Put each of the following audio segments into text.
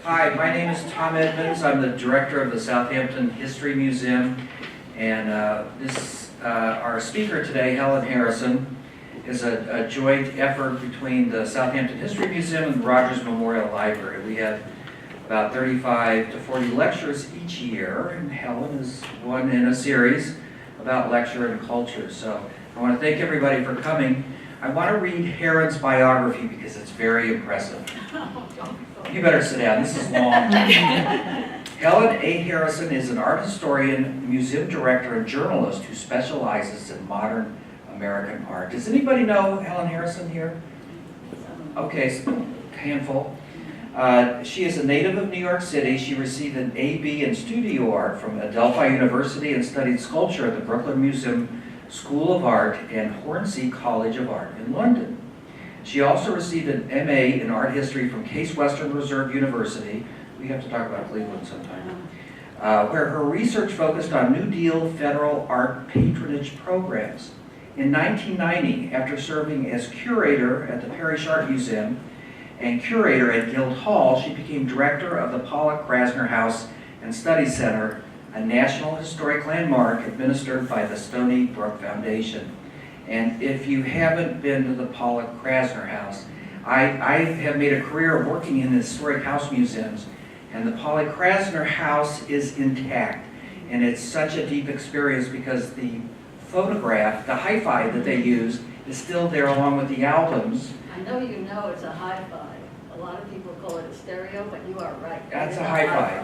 Hi, my name is Tom Edmonds. I'm the director of the Southampton History Museum, and our speaker today, Helen Harrison, is a joint effort between the Southampton History Museum and the Rogers Memorial Library. We have about 35 to 40 lectures each year, and Helen is one in a series about lecture and culture. So I want to thank everybody for coming. I want to read Heron's biography because it's very impressive. You better sit down, this is long. Helen A. Harrison is an art historian, museum director, and journalist who specializes in modern American art. Does anybody know Helen Harrison here? Okay, so a handful. She is a native of New York City. She received an A.B. in studio art from Adelphi University and studied sculpture at the Brooklyn Museum School of Art and Hornsey College of Art in London. She also received an M.A. in art history from Case Western Reserve University. We have to talk about Cleveland sometime. Where her research focused on New Deal federal art patronage programs. In 1990, after serving as curator at the Parrish Art Museum and curator at Guildhall, she became director of the Pollock Krasner House and Study Center, a National Historic Landmark administered by the Stony Brook Foundation. And if you haven't been to the Pollock Krasner House, I have made a career of working in historic house museums, and the Pollock Krasner House is intact. And it's such a deep experience because the photograph, the hi-fi that they use, is still there along with the albums. I know you know it's a hi-fi. A lot of people call it a stereo, but you are right. That's a hi-fi.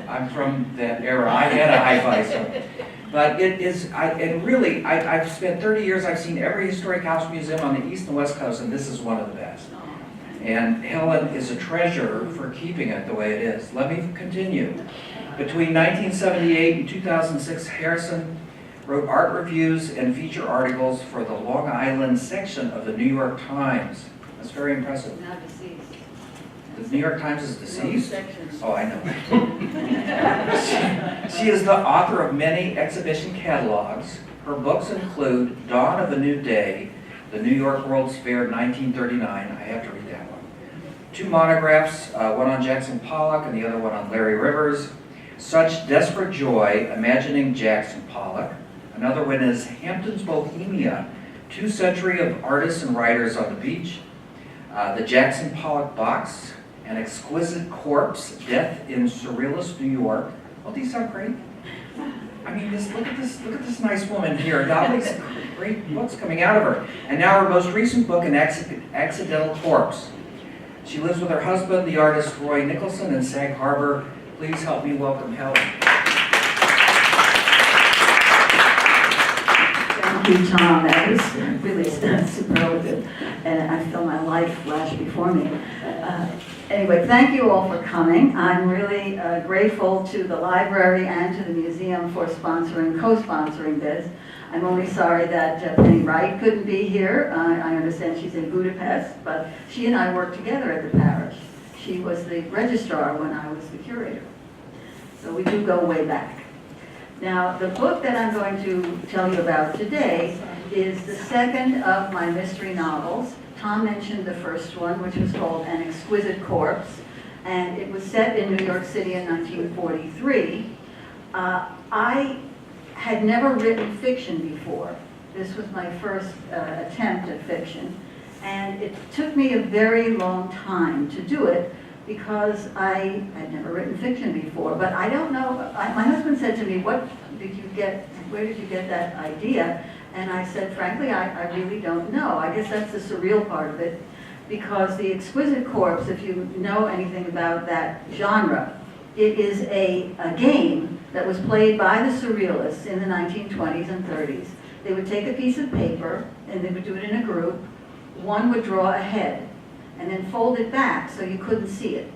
I'm from that era. I had a hi-fi. So. But it is, I've spent 30 years, I've seen every historic house museum on the East and West Coast, and this is one of the best. And Helen is a treasure for keeping it the way it is. Let me continue. Between 1978 and 2006, Harrison wrote art reviews and feature articles for the Long Island section of the New York Times. That's very impressive. Now deceased. The New York Times is deceased? No, oh, I know. She is the author of many exhibition catalogs. Her books include Dawn of a New Day, The New York World's Fair 1939. I have to read that one. 2 monographs, one on Jackson Pollock and the other one on Larry Rivers. Such Desperate Joy, Imagining Jackson Pollock. Another one is Hampton's Bohemia, 2 century of artists and writers on the beach. The Jackson Pollock Box, An Exquisite Corpse, Death in Surrealist New York. Oh, these sound great. I mean, look at this nice woman here. Got these great books coming out of her. And now her most recent book, An Accidental Corpse. She lives with her husband, the artist Roy Nicholson, in Sag Harbor. Please help me welcome Helen. Thank you, Tom. That was really superlative, and I feel my life flash before me. Anyway, thank you all for coming. I'm really grateful to the library and to the museum for co-sponsoring this. I'm only sorry that Penny Wright couldn't be here. I understand she's in Budapest, but she and I worked together at the parish. She was the registrar when I was the curator. So we do go way back. Now, the book that I'm going to tell you about today is the second of my mystery novels. Tom mentioned the first one, which was called An Exquisite Corpse, and it was set in New York City in 1943. I had never written fiction before. This was my first attempt at fiction, and it took me a very long time to do it because I had never written fiction before. But I don't know, my husband said to me, where did you get that idea? And I said, frankly, I really don't know. I guess that's the surreal part of it, because The Exquisite Corpse, if you know anything about that genre, it is a game that was played by the surrealists in the 1920s and 30s. They would take a piece of paper, and they would do it in a group. One would draw a head, and then fold it back so you couldn't see it.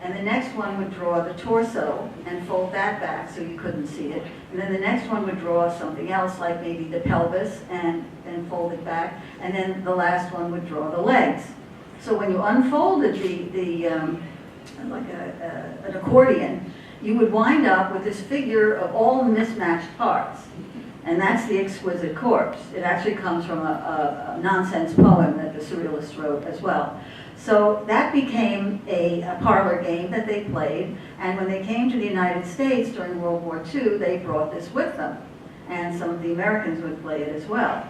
And the next one would draw the torso and fold that back so you couldn't see it. And then the next one would draw something else, like maybe the pelvis, and fold it back. And then the last one would draw the legs. So when you unfolded like an accordion, you would wind up with this figure of all mismatched parts. And that's The Exquisite Corpse. It actually comes from a nonsense poem that the Surrealists wrote as well. So that became a parlor game that they played, and when they came to the United States during World War II, they brought this with them, and some of the Americans would play it as well.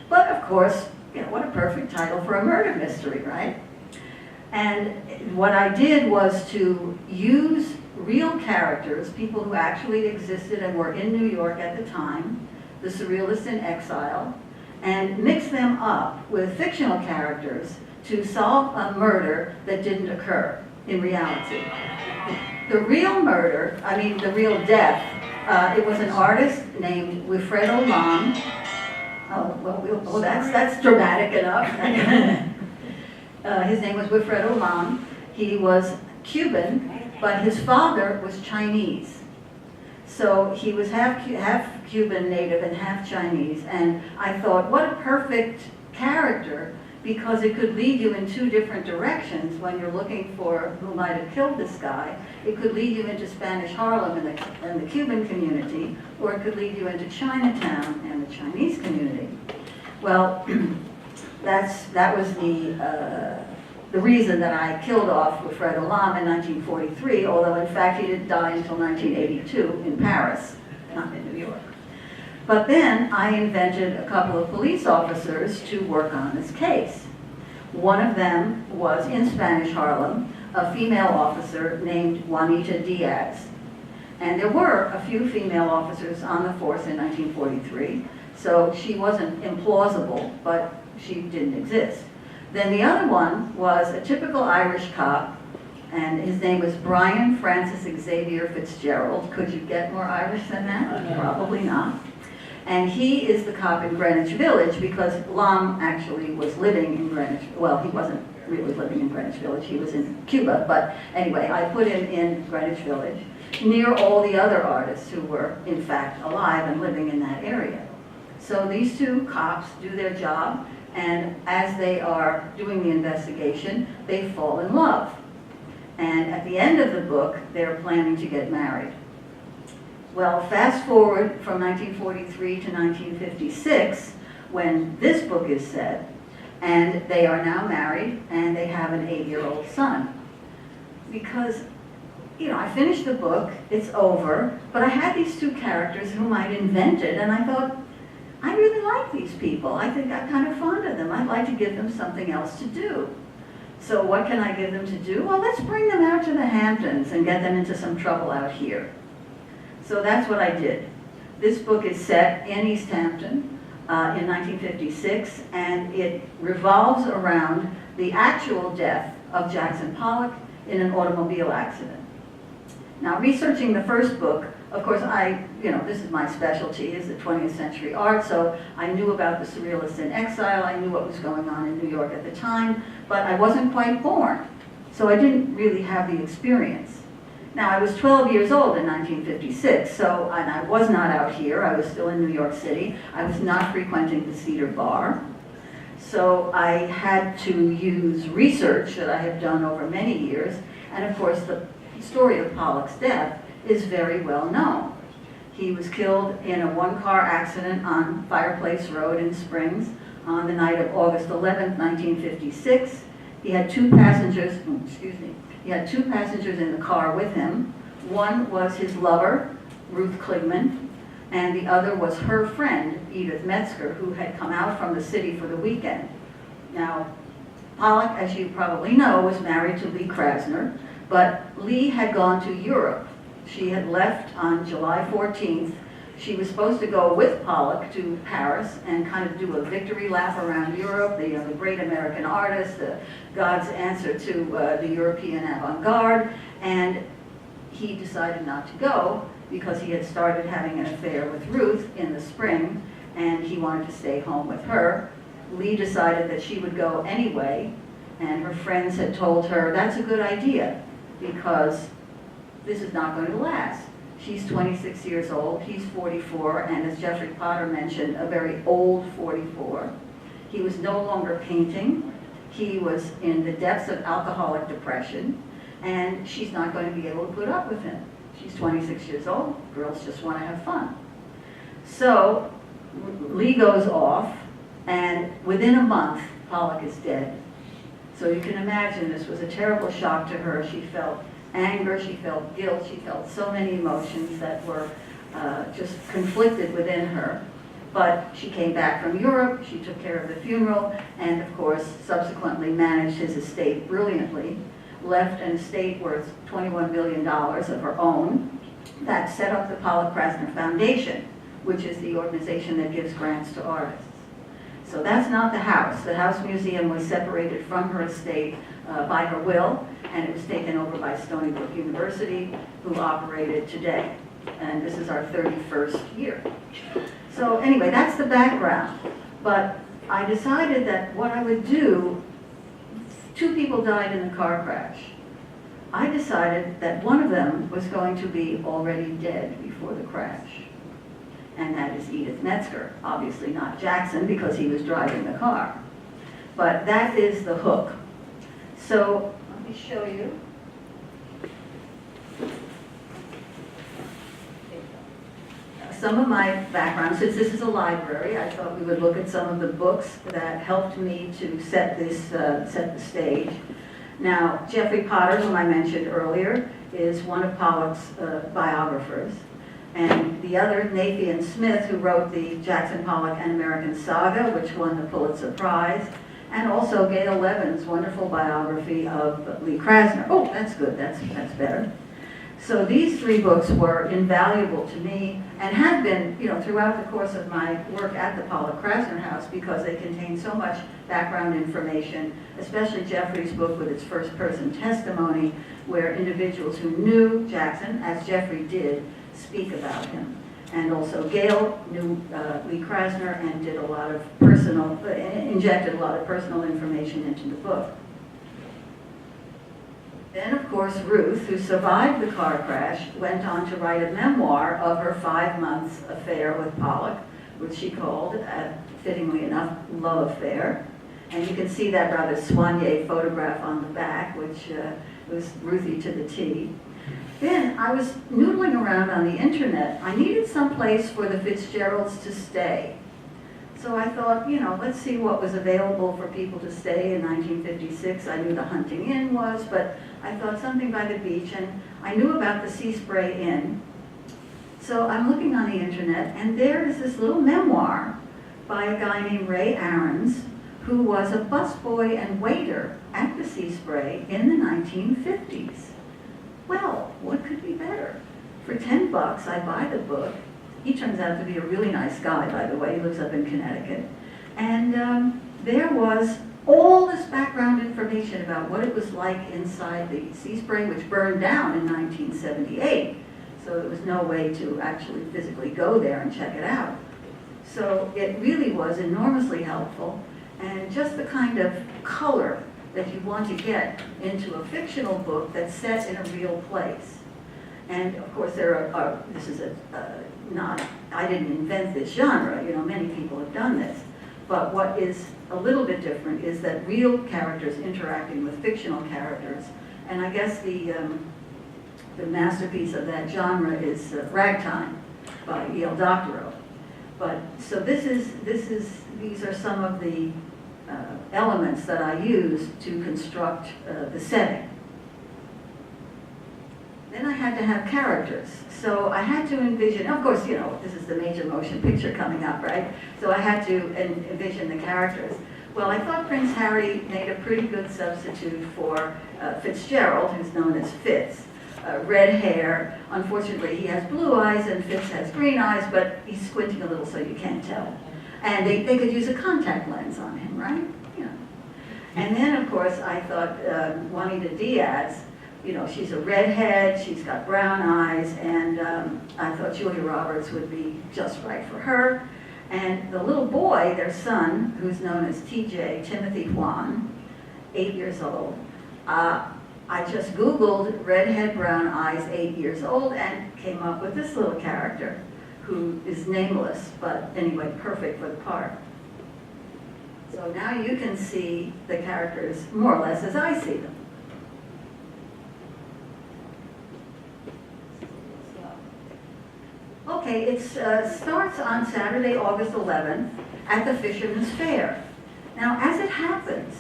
But of course, you know, what a perfect title for a murder mystery, right? And what I did was to use real characters, people who actually existed and were in New York at the time, the Surrealists in exile, and mix them up with fictional characters to solve a murder that didn't occur in reality. The real murder, the real death, it was an artist named Wilfredo Lam. That's dramatic enough. His name was Wilfredo Lam. He was Cuban, but his father was Chinese. So he was half Cuban native and half Chinese. And I thought, what a perfect character, because it could lead you in two different directions when you're looking for who might have killed this guy. It could lead you into Spanish Harlem and the Cuban community, or it could lead you into Chinatown and the Chinese community. Well, that was the reason that I killed off Wilfredo Lam in 1943, although in fact he didn't die until 1982 in Paris, not in New York. But then I invented a couple of police officers to work on this case. One of them was in Spanish Harlem, a female officer named Juanita Diaz. And there were a few female officers on the force in 1943, so she wasn't implausible, but she didn't exist. Then the other one was a typical Irish cop, and his name was Brian Francis Xavier Fitzgerald. Could you get more Irish than that? Probably not. And he is the cop in Greenwich Village, because Lam actually was living in Greenwich. Well, he wasn't really living in Greenwich Village, he was in Cuba, but anyway, I put him in Greenwich Village, near all the other artists who were in fact alive and living in that area. So these two cops do their job, and as they are doing the investigation, they fall in love. And at the end of the book, they're planning to get married. Well, fast forward from 1943 to 1956, when this book is set, and they are now married, and they have an 8-year-old son. Because, I finished the book, it's over, but I had these two characters whom I'd invented, and I thought, I really like these people. I think I'm kind of fond of them. I'd like to give them something else to do. So what can I give them to do? Well, let's bring them out to the Hamptons and get them into some trouble out here. So that's what I did. This book is set in East Hampton in 1956, and it revolves around the actual death of Jackson Pollock in an automobile accident. Now, researching the first book, of course, this is my specialty, is the 20th century art, so I knew about the Surrealists in exile, I knew what was going on in New York at the time, but I wasn't quite born, so I didn't really have the experience. Now, I was 12 years old in 1956, and I was not out here, I was still in New York City, I was not frequenting the Cedar Bar, so I had to use research that I had done over many years, and of course the story of Pollock's death is very well known. He was killed in a one-car accident on Fireplace Road in Springs on the night of August 11th, 1956. He had two passengers, he had two passengers in the car with him. One was his lover, Ruth Kligman, and the other was her friend, Edith Metzger, who had come out from the city for the weekend. Now, Pollock, as you probably know, was married to Lee Krasner, but Lee had gone to Europe. She had left on July 14th. She was supposed to go with Pollock to Paris and kind of do a victory lap around Europe, the great American artist, God's answer to the European avant-garde, and he decided not to go because he had started having an affair with Ruth in the spring, and he wanted to stay home with her. Lee decided that she would go anyway, and her friends had told her, that's a good idea, because this is not going to last. She's 26 years old, he's 44, and as Jeffrey Potter mentioned, a very old 44. He was no longer painting. He was in the depths of alcoholic depression, and she's not going to be able to put up with him. She's 26 years old, girls just want to have fun. So Lee goes off, and within a month, Pollock is dead. So you can imagine this was a terrible shock to her. She felt anger, she felt guilt, she felt so many emotions that were just conflicted within her. But she came back from Europe, she took care of the funeral, and of course subsequently managed his estate brilliantly, left an estate worth $21 million of her own, that set up the Pollock Krasner Foundation, which is the organization that gives grants to artists. So that's not the house. The House Museum was separated from her estate by her will, and it was taken over by Stony Brook University, who operate it today. And this is our 31st year. So anyway, that's the background. But I decided that what I would do, 2 people died in the car crash. I decided that one of them was going to be already dead before the crash. And that is Edith Metzger. Obviously not Jackson, because he was driving the car. But that is the hook. So let me show you. Some of my background, since this is a library, I thought we would look at some of the books that helped me to set the stage. Now, Jeffrey Potter, whom I mentioned earlier, is one of Pollock's biographers. And the other, Nathan Smith, who wrote the Jackson Pollock and American Saga, which won the Pulitzer Prize, and also Gail Levin's wonderful biography of Lee Krasner. Oh, that's good, that's better. So these 3 books were invaluable to me and have been, throughout the course of my work at the Pollock Krasner House, because they contain so much background information, especially Jeffrey's book with its first-person testimony, where individuals who knew Jackson, as Jeffrey did, speak about him. And also Gail knew Lee Krasner and did a lot of injected a lot of personal information into the book. Then, of course, Ruth, who survived the car crash, went on to write a memoir of her 5-month affair with Pollock, which she called, fittingly enough, Love Affair. And you can see that rather soigné photograph on the back, which was Ruthie to the T. Then I was noodling around on the internet. I needed some place for the Fitzgeralds to stay. So I thought, let's see what was available for people to stay in 1956. I knew the Hunting Inn was, but I thought something by the beach, and I knew about the Sea Spray Inn. So I'm looking on the internet, and there is this little memoir by a guy named Ray Aarons, who was a busboy and waiter at the Sea Spray in the 1950s. Well, what could be better? For $10, I buy the book. He turns out to be a really nice guy, by the way. He lives up in Connecticut. And there was all this background information about what it was like inside the Sea Spray, which burned down in 1978. So there was no way to actually physically go there and check it out. So it really was enormously helpful, and just the kind of color that you want to get into a fictional book that's set in a real place. And of course this is I didn't invent this genre, many people have done this. But what is a little bit different is that real characters interacting with fictional characters. And I guess the masterpiece of that genre is Ragtime by E.L. Doctorow. But so these are some of the elements that I use to construct the setting. Then I had to have characters. So I had to envision, of course, this is the major motion picture coming up, right? So I had to envision the characters. Well, I thought Prince Harry made a pretty good substitute for Fitzgerald, who's known as Fitz. Red hair. Unfortunately, he has blue eyes and Fitz has green eyes, but he's squinting a little so you can't tell. And they could use a contact lens on him, right? And then, of course, I thought Juanita Diaz, she's a redhead, she's got brown eyes, and I thought Julia Roberts would be just right for her. And the little boy, their son, who's known as TJ, Timothy Juan, 8 years old, I just Googled redhead, brown eyes, 8 years old, and came up with this little character who is nameless, but anyway, perfect for the part. So now you can see the characters more or less as I see them. Okay, it starts on Saturday, August 11th at the Fisherman's Fair. Now, as it happens,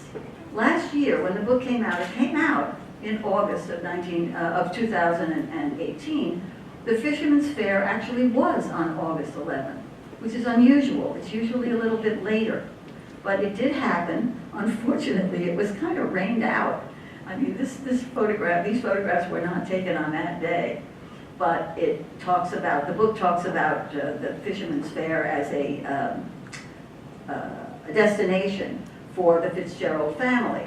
last year, when the book came out, it came out in August of 2018, the Fisherman's Fair actually was on August 11th, which is unusual. It's usually a little bit later. But it did happen. Unfortunately, it was kind of rained out. I mean, these photographs were not taken on that day. But the book talks about the Fisherman's Fair as a destination for the Fitzgerald family.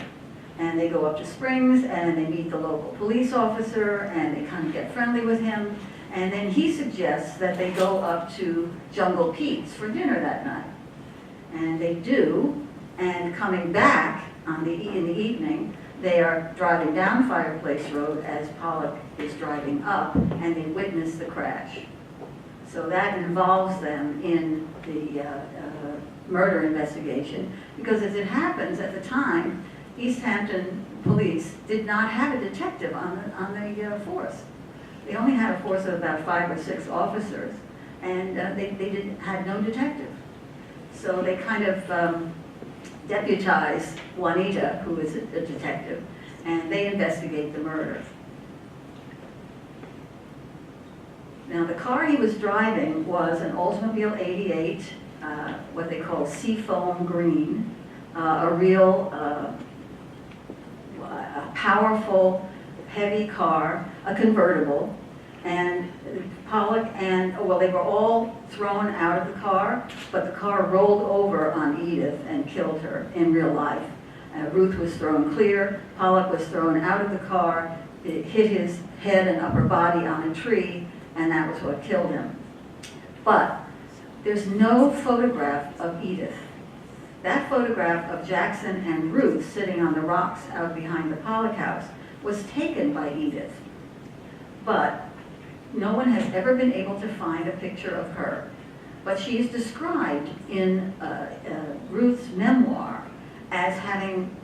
And they go up to Springs and they meet the local police officer and they kind of get friendly with him. And then he suggests that they go up to Jungle Pete's for dinner that night. And they do, and coming back in the evening, they are driving down Fireplace Road as Pollock is driving up, and they witness the crash. So that involves them in the murder investigation, because as it happens at the time, East Hampton police did not have a detective on the force. They only had a force of about 5 or 6 officers, and they had no detective. So they kind of deputize Juanita, who is a detective, and they investigate the murder. Now, the car he was driving was an Oldsmobile 88, what they call seafoam green, a real powerful, heavy car, a convertible, and Pollock they were all thrown out of the car, but the car rolled over on Edith and killed her in real life. Ruth was thrown clear, Pollock was thrown out of the car, it hit his head and upper body on a tree, and that was what killed him. But there's no photograph of Edith. That photograph of Jackson and Ruth sitting on the rocks out behind the Pollock house was taken by Edith. But no one has ever been able to find a picture of her. But she is described in Ruth's memoir as having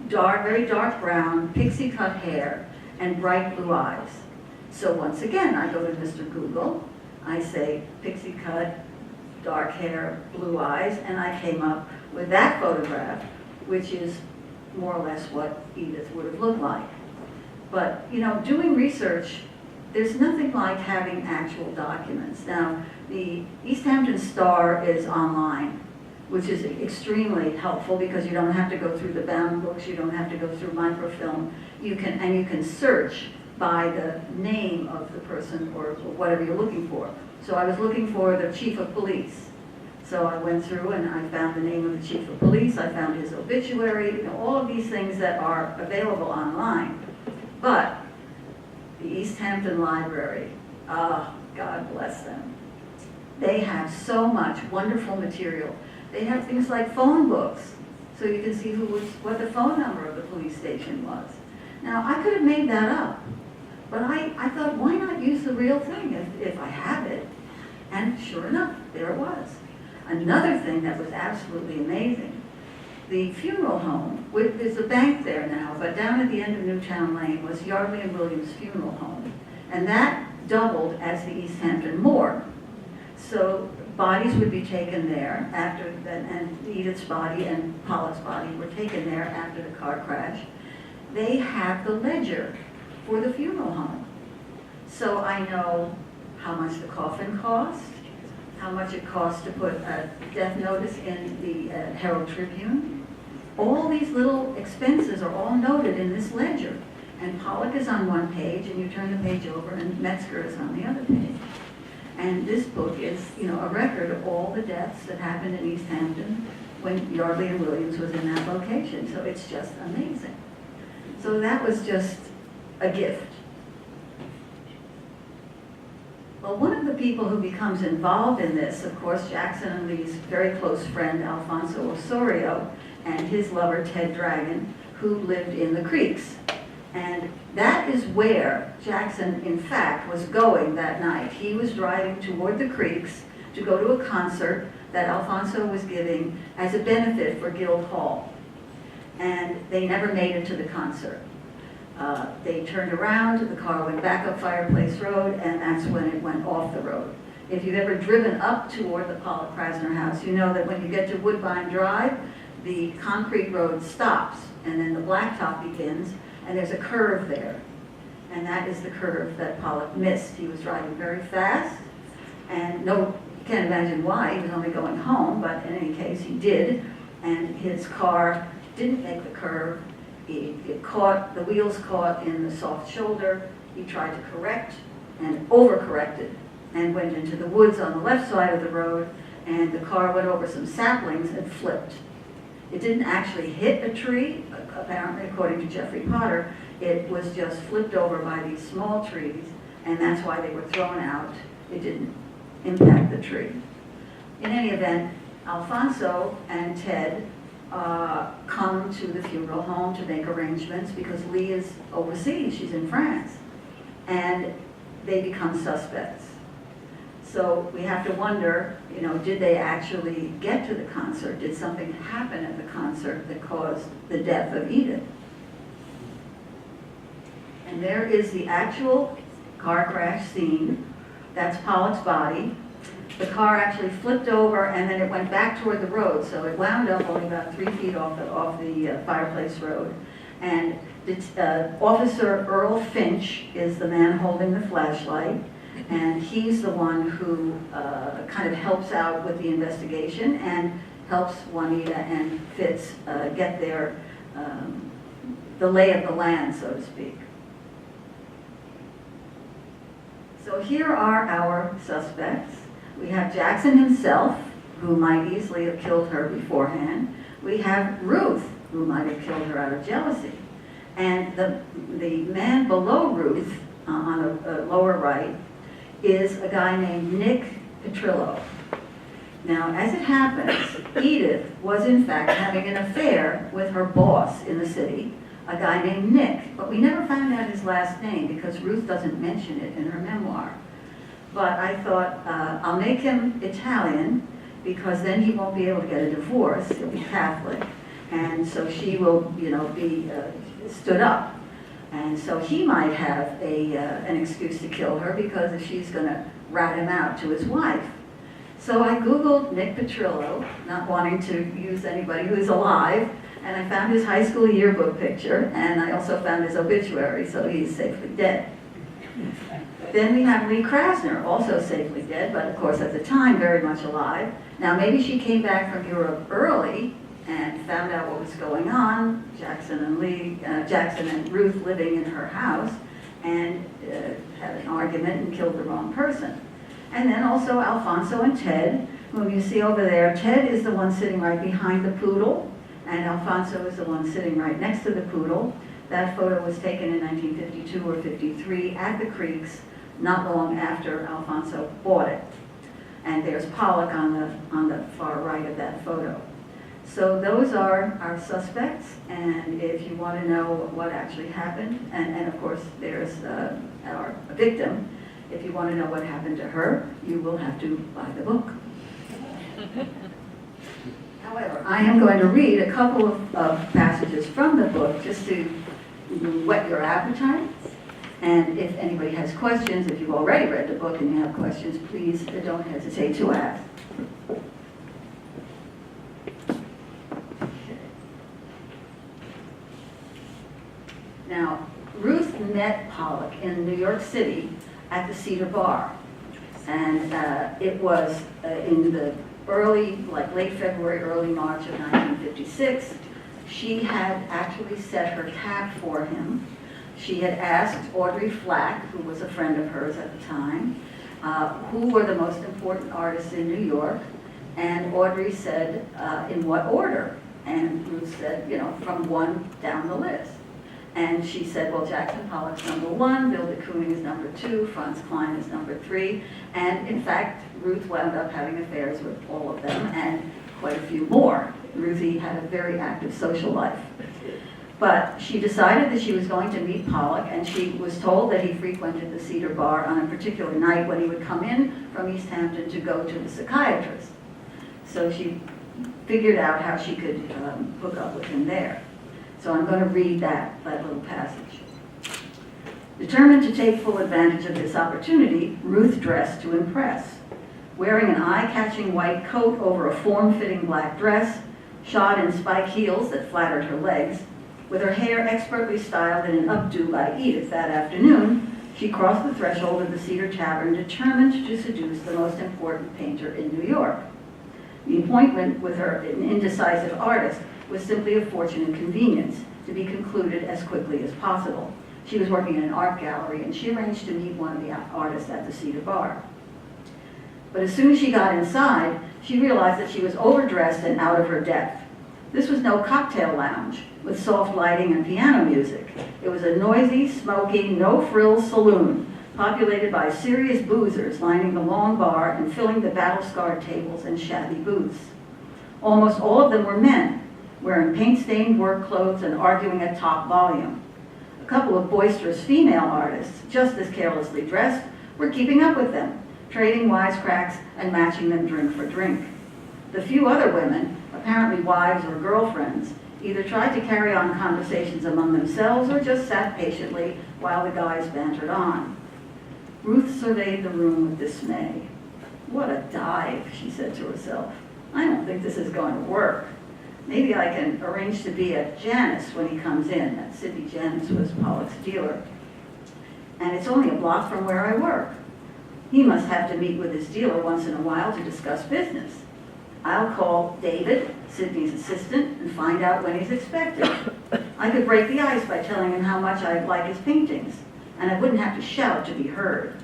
very dark brown, pixie cut hair and bright blue eyes. So once again, I go to Mr. Google, I say pixie cut, dark hair, blue eyes, and I came up with that photograph, which is more or less what Edith would have looked like. But, you know, doing research, there's nothing like having actual documents. Now, the East Hampton Star is online, which is extremely helpful because you don't have to go through the bound books, you don't have to go through microfilm. You can search by the name of the person or whatever you're looking for. So I was looking for the chief of police. So I went through and I found the name of the chief of police, I found his obituary, you know, all of these things that are available online. But the East Hampton Library, God bless them. They have so much wonderful material. They have things like phone books, so you can see what the phone number of the police station was. Now, I could have made that up, but I thought, why not use the real thing if I have it? And sure enough, there it was. Another thing that was absolutely amazing, the funeral home, there's a bank there now, but down at the end of Newtown Lane was Yardley and Williams Funeral Home. And that doubled as the East Hampton morgue. So bodies would be taken there and Edith's body and Pollock's body were taken there after the car crash. They have the ledger for the funeral home. So I know how much the coffin cost, how much it cost to put a death notice in the Herald Tribune. All these little expenses are all noted in this ledger. And Pollock is on one page, and you turn the page over, and Metzger is on the other page. And this book is, you know, a record of all the deaths that happened in East Hampton when Yardley and Williams was in that location. So it's just amazing. So that was just a gift. Well, one of the people who becomes involved in this, of course, Jackson and Lee's very close friend, Alfonso Osorio, and his lover, Ted Dragon, who lived in the Creeks. And that is where Jackson, in fact, was going that night. He was driving toward the Creeks to go to a concert that Alfonso was giving as a benefit for Guildhall. And they never made it to the concert. They turned around, the car went back up Fireplace Road, and that's when it went off the road. If you've ever driven up toward the Pollock Krasner house, you know that when you get to Woodbine Drive, the concrete road stops and then the blacktop begins, and there's a curve there. And that is the curve that Pollock missed. He was driving very fast, and you can't imagine why, he was only going home, but in any case, he did. And his car didn't make the curve. The wheels caught in the soft shoulder. He tried to correct and overcorrected and went into the woods on the left side of the road, and the car went over some saplings and flipped. It didn't actually hit a tree, apparently, according to Jeffrey Potter. It was just flipped over by these small trees, and that's why they were thrown out. It didn't impact the tree. In any event, Alfonso and Ted come to the funeral home to make arrangements because Lee is overseas, she's in France, and they become suspects. So we have to wonder, did they actually get to the concert? Did something happen at the concert that caused the death of Edith? And there is the actual car crash scene. That's Pollock's body. The car actually flipped over and then it went back toward the road, so it wound up only about 3 feet off the Fireplace Road. And Officer Earl Finch is the man holding the flashlight, and he's the one who kind of helps out with the investigation and helps Juanita and Fitz get the lay of the land, so to speak. So here are our suspects. We have Jackson himself, who might easily have killed her beforehand. We have Ruth, who might have killed her out of jealousy. And the man below Ruth, on the lower right, is a guy named Nick Petrillo. Now, as it happens, Edith was in fact having an affair with her boss in the city, a guy named Nick, but we never found out his last name because Ruth doesn't mention it in her memoir. But I thought, I'll make him Italian because then he won't be able to get a divorce, he'll be Catholic, and so she will, be stood up. And so he might have an excuse to kill her because if she's going to rat him out to his wife. So I Googled Nick Petrillo, not wanting to use anybody who is alive, and I found his high school yearbook picture, and I also found his obituary, so he's safely dead. Then we have Lee Krasner, also safely dead, but of course at the time very much alive. Now maybe she came back from Europe early and found out what was going on, Jackson and Ruth living in her house, and had an argument and killed the wrong person. And then also Alfonso and Ted, whom you see over there. Ted is the one sitting right behind the poodle, and Alfonso is the one sitting right next to the poodle. That photo was taken in 1952 or 53 at the Creeks, not long after Alfonso bought it. And there's Pollock on the far right of that photo. So those are our suspects, and if you want to know what actually happened, and of course there's our victim, if you want to know what happened to her, you will have to buy the book. However, I am going to read a couple of passages from the book just to whet your appetite. And if anybody has questions, if you've already read the book and you have questions, please don't hesitate to ask. Now, Ruth met Pollock in New York City at the Cedar Bar. And it was in the late February, early March of 1956. She had actually set her cap for him. She had asked Audrey Flack, who was a friend of hers at the time, who were the most important artists in New York. And Audrey said, in what order? And Ruth said, from one down the list. And she said, well, Jackson Pollock's #1, Bill de Kooning is #2, Franz Klein is #3. And in fact, Ruth wound up having affairs with all of them and quite a few more. Ruthie had a very active social life. But she decided that she was going to meet Pollock, and she was told that he frequented the Cedar Bar on a particular night when he would come in from East Hampton to go to the psychiatrist. So she figured out how she could hook up with him there. So I'm going to read that little passage. Determined to take full advantage of this opportunity, Ruth dressed to impress. Wearing an eye-catching white coat over a form-fitting black dress, shod in spike heels that flattered her legs, With her hair expertly styled in an updo by Edith that afternoon, she crossed the threshold of the Cedar Tavern determined to seduce the most important painter in New York. The appointment with her indecisive artist was simply a fortunate convenience to be concluded as quickly as possible. She was working in an art gallery and she arranged to meet one of the artists at the Cedar Bar. But as soon as she got inside, she realized that she was overdressed and out of her depth. This was no cocktail lounge with soft lighting and piano music. It was a noisy, smoky, no-frills saloon populated by serious boozers lining the long bar and filling the battle-scarred tables and shabby booths. Almost all of them were men, wearing paint-stained work clothes and arguing at top volume. A couple of boisterous female artists, just as carelessly dressed, were keeping up with them, trading wisecracks and matching them drink for drink. The few other women, apparently wives or girlfriends, either tried to carry on conversations among themselves or just sat patiently while the guys bantered on. Ruth surveyed the room with dismay. What a dive, she said to herself. I don't think this is going to work. Maybe I can arrange to be at Janus when he comes in. That Sidney Janus was Pollock's dealer. And it's only a block from where I work. He must have to meet with his dealer once in a while to discuss business. I'll call David, Sidney's assistant, and find out when he's expected. I could break the ice by telling him how much I like his paintings, and I wouldn't have to shout to be heard.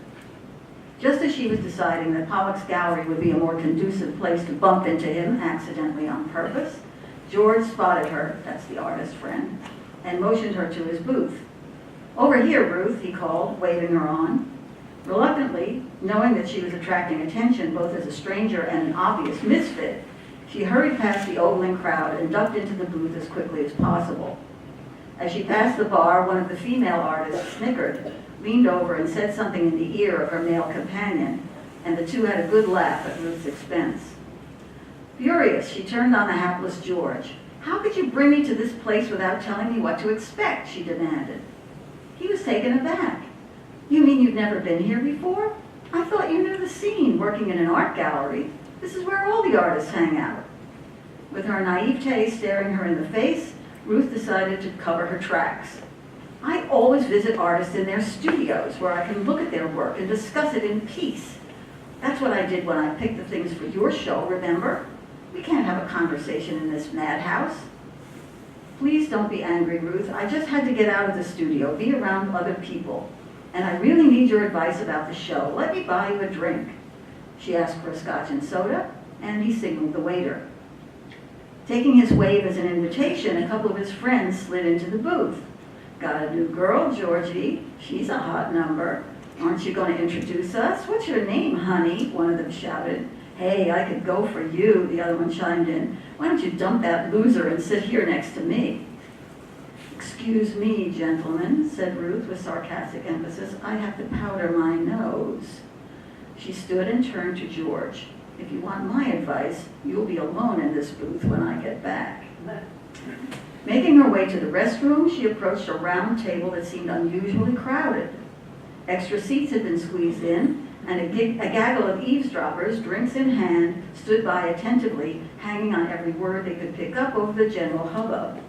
Just as she was deciding that Pollock's gallery would be a more conducive place to bump into him accidentally on purpose, George spotted her, that's the artist friend, and motioned her to his booth. Over here, Ruth, he called, waving her on. Reluctantly, knowing that she was attracting attention both as a stranger and an obvious misfit, she hurried past the ogling crowd and ducked into the booth as quickly as possible. As she passed the bar, one of the female artists snickered, leaned over and said something in the ear of her male companion, and the two had a good laugh at Ruth's expense. Furious, she turned on the hapless George. How could you bring me to this place without telling me what to expect? She demanded. He was taken aback. You mean you've never been here before? I thought you knew the scene, working in an art gallery. This is where all the artists hang out. With her naivete staring her in the face, Ruth decided to cover her tracks. I always visit artists in their studios where I can look at their work and discuss it in peace. That's what I did when I picked the things for your show, remember? We can't have a conversation in this madhouse. Please don't be angry, Ruth. I just had to get out of the studio, be around other people. And I really need your advice about the show. Let me buy you a drink. She asked for a scotch and soda, and he signaled the waiter. Taking his wave as an invitation, a couple of his friends slid into the booth. Got a new girl, Georgie. She's a hot number. Aren't you going to introduce us? What's your name, honey? One of them shouted. Hey, I could go for you, the other one chimed in. Why don't you dump that loser and sit here next to me? Excuse me, gentlemen, said Ruth with sarcastic emphasis. I have to powder my nose. She stood and turned to George. If you want my advice, you'll be alone in this booth when I get back. Making her way to the restroom, she approached a round table that seemed unusually crowded. Extra seats had been squeezed in, and a gaggle of eavesdroppers, drinks in hand, stood by attentively, hanging on every word they could pick up over the general hubbub.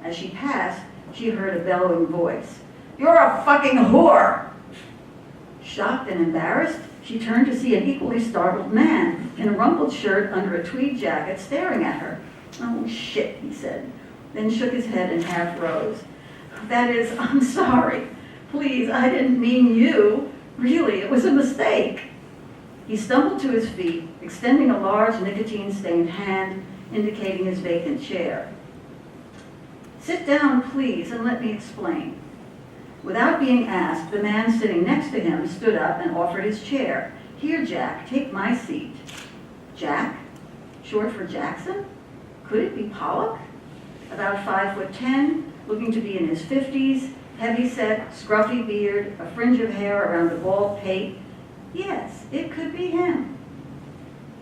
As she passed, she heard a bellowing voice. You're a fucking whore! Shocked and embarrassed, she turned to see an equally startled man in a rumpled shirt under a tweed jacket staring at her. Oh, shit, he said, then shook his head and half rose. That is, I'm sorry. Please, I didn't mean you. Really, it was a mistake. He stumbled to his feet, extending a large nicotine-stained hand, indicating his vacant chair. Sit down, please, and let me explain. Without being asked, the man sitting next to him stood up and offered his chair. Here, Jack, take my seat. Jack? Short for Jackson? Could it be Pollock? About 5'10", looking to be in his 50s, heavy-set, scruffy beard, a fringe of hair around the bald pate. Yes, it could be him.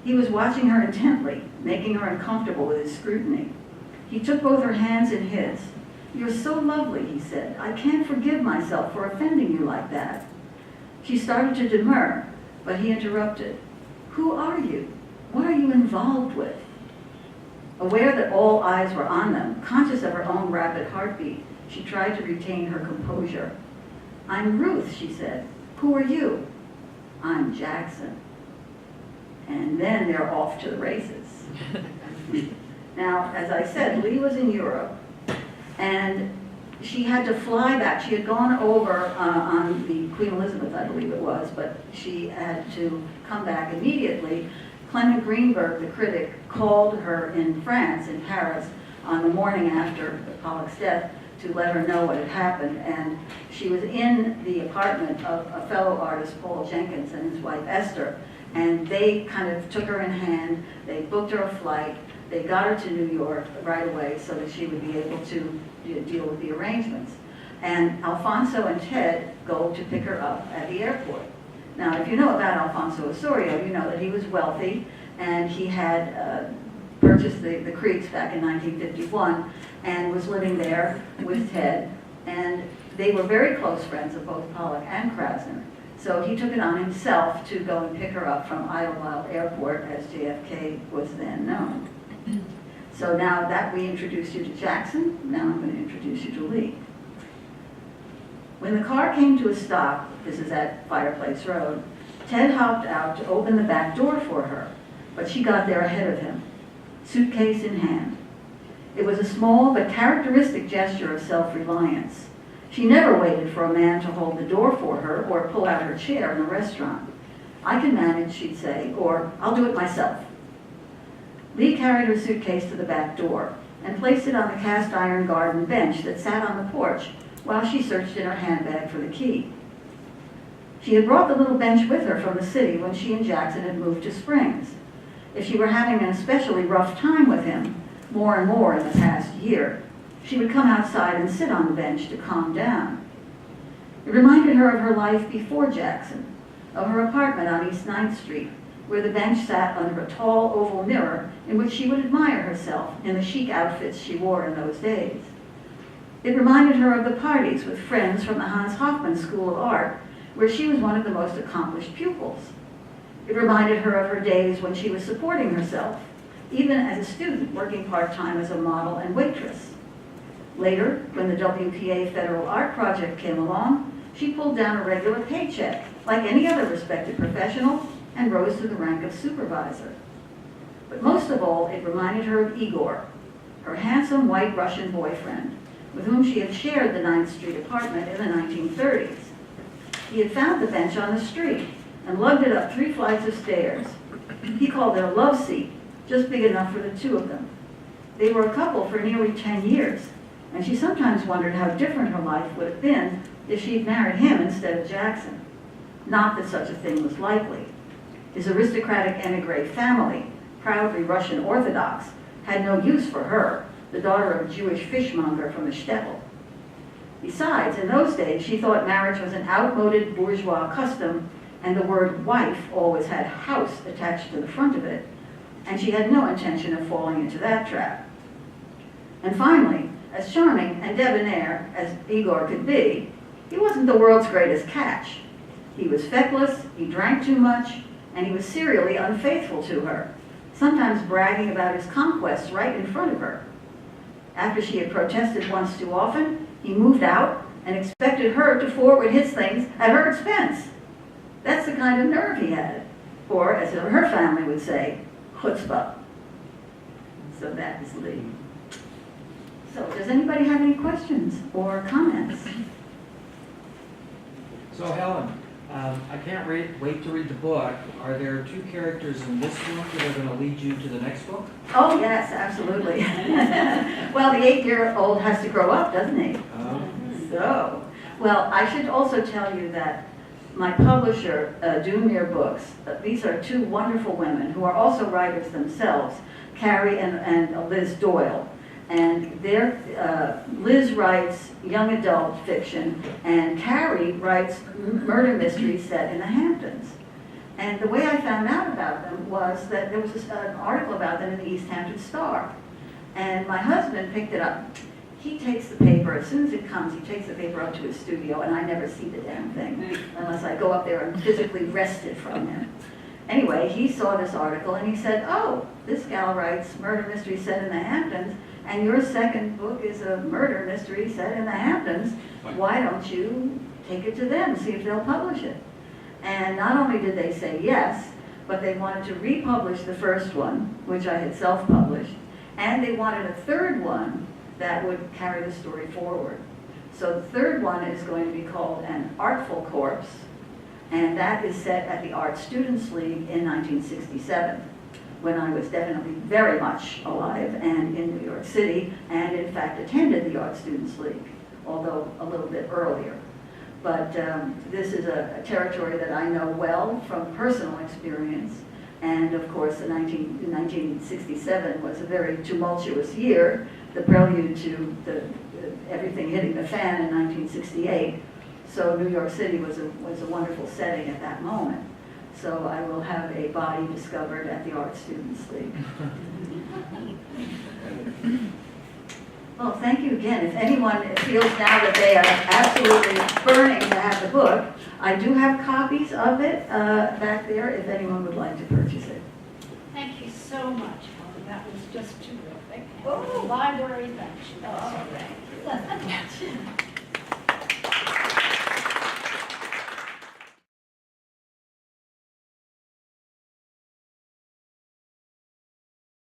He was watching her intently, making her uncomfortable with his scrutiny. He took both her hands in his. You're so lovely, he said. I can't forgive myself for offending you like that. She started to demur, but he interrupted. Who are you? What are you involved with? Aware that all eyes were on them, conscious of her own rapid heartbeat, she tried to retain her composure. "I'm Ruth," she said. "Who are you?" "I'm Jackson." And then they're off to the races. Now, as I said, Lee was in Europe, and she had to fly back. She had gone over on the Queen Elizabeth, I believe it was, but she had to come back immediately. Clement Greenberg, the critic, called her in France, in Paris, on the morning after Pollock's death to let her know what had happened. And she was in the apartment of a fellow artist, Paul Jenkins, and his wife Esther. And they kind of took her in hand, they booked her a flight, they got her to New York right away so that she would be able to deal with the arrangements. And Alfonso and Ted go to pick her up at the airport. Now, if you know about Alfonso Osorio, you know that he was wealthy and he had purchased the Creeks back in 1951 and was living there with Ted. And they were very close friends of both Pollock and Krasner. So he took it on himself to go and pick her up from Idlewild Airport, as JFK was then known. So now that we introduced you to Jackson, now I'm going to introduce you to Lee. When the car came to a stop, this is at Fireplace Road, Ted hopped out to open the back door for her, but she got there ahead of him, suitcase in hand. It was a small but characteristic gesture of self-reliance. She never waited for a man to hold the door for her or pull out her chair in a restaurant. "I can manage," she'd say, or "I'll do it myself." Lee carried her suitcase to the back door and placed it on the cast iron garden bench that sat on the porch while she searched in her handbag for the key. She had brought the little bench with her from the city when she and Jackson had moved to Springs. If she were having an especially rough time with him, more and more in the past year, she would come outside and sit on the bench to calm down. It reminded her of her life before Jackson, of her apartment on East 9th Street, where the bench sat under a tall oval mirror in which she would admire herself in the chic outfits she wore in those days. It reminded her of the parties with friends from the Hans Hofmann School of Art, where she was one of the most accomplished pupils. It reminded her of her days when she was supporting herself, even as a student working part-time as a model and waitress. Later, when the WPA Federal Art Project came along, she pulled down a regular paycheck, like any other respected professional, and rose to the rank of supervisor. But most of all, it reminded her of Igor, her handsome white Russian boyfriend, with whom she had shared the 9th Street apartment in the 1930s. He had found the bench on the street and lugged it up 3 flights of stairs. He called it a love seat, just big enough for the two of them. They were a couple for nearly 10 years, and she sometimes wondered how different her life would have been if she'd married him instead of Jackson. Not that such a thing was likely. His aristocratic emigre family, proudly Russian Orthodox, had no use for her, the daughter of a Jewish fishmonger from the shtetl. Besides, in those days, she thought marriage was an outmoded bourgeois custom, and the word wife always had house attached to the front of it, and she had no intention of falling into that trap. And finally, as charming and debonair as Igor could be, he wasn't the world's greatest catch. He was feckless, he drank too much, and he was serially unfaithful to her, sometimes bragging about his conquests right in front of her. After she had protested once too often, he moved out and expected her to forward his things at her expense. That's the kind of nerve he had, or as her family would say, chutzpah. So that is Lee. So does anybody have any questions or comments? So Helen, I can't wait to read the book. Are there 2 characters in this book that are going to lead you to the next book? Oh, yes, absolutely. Well, the 8-year-old has to grow up, doesn't he? So, well, I should also tell you that my publisher, Dunmere Books, these are 2 wonderful women who are also writers themselves, Carrie and Liz Doyle. And Liz writes young adult fiction, and Carrie writes murder mysteries set in the Hamptons. And the way I found out about them was that there was an article about them in the East Hampton Star. And my husband picked it up. He takes the paper, as soon as it comes, he takes the paper up to his studio, and I never see the damn thing unless I go up there and physically wrest it from him. Anyway, he saw this article and he said, oh, this gal writes murder mystery set in the Hamptons, and your second book is a murder mystery set in the Hamptons. Why don't you take it to them, see if they'll publish it? And not only did they say yes, but they wanted to republish the first one, which I had self-published, and they wanted a third one that would carry the story forward. So the third one is going to be called An Artful Corpse, and that is set at the Art Students League in 1967, when I was definitely very much alive and in New York City, and in fact attended the Art Students League, although a little bit earlier. But this is a territory that I know well from personal experience, and of course 1967 was a very tumultuous year, the prelude to everything hitting the fan in 1968. So New York City was a wonderful setting at that moment. So I will have a body discovered at the Art Students League. Well, thank you again. If anyone feels now that they are absolutely burning to have the book, I do have copies of it back there if anyone would like to purchase it. Thank you so much, Helen. That was just terrific. Oh, library, thank you. Oh, thank you.